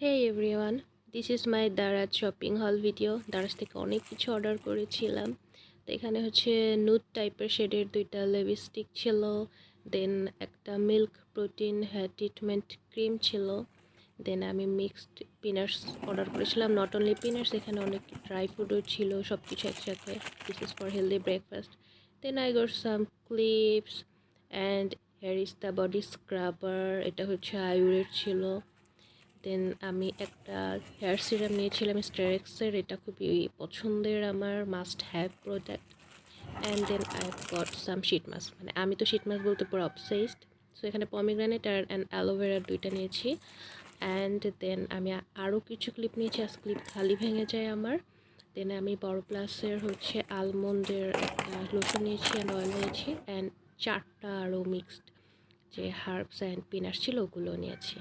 Hey everyone, this is my Daraz shopping haul video. Daraz থেকে অনেক কিছু order করেছিলাম। তো এখানে হচ্ছে নুড টাইপের শেডের দুইটা লিপস্টিক ছিল, দেন একটা milk protein hair treatment cream ছিল, দেন আমি মিক্সড পিনাটস অর্ডার করেছিলাম। নট অনলি পিনাটস, এখানে অনেক ড্রাই ফ্রুটও ছিল, সব কিছু একসাথে। This is for healthy breakfast. Then I got some clips and here is the body scrubber, এটা হচ্ছে আয়ুরের ছিল। দেন আমি একটা হেয়ার সিরাম নিয়েছিলাম স্টেরেক্সের, এটা খুবই পছন্দের আমার, must have product. And then I got some sheet mask, মানে আমি তো শিট মাস্ক বলতে পুরো অবসেসড। সো এখানে পমিগ্রানেট অ্যান্ড অ্যালোভেরা দুইটা নিয়েছি। অ্যান্ড দেন আমি আরও কিছু ক্লিপ নিয়েছি, আজ ক্লিপ খালি ভেঙে যায় আমার। দেন আমি বড় প্লাসের হচ্ছে আলমন্ডের একটা লোশন নিয়েছি অ্যান্ড অয়েল নিয়েছি, অ্যান্ড চারটা আরও মিক্সড যে হার্বস অ্যান্ড পিনাটস ছিল ওগুলো নিয়েছি।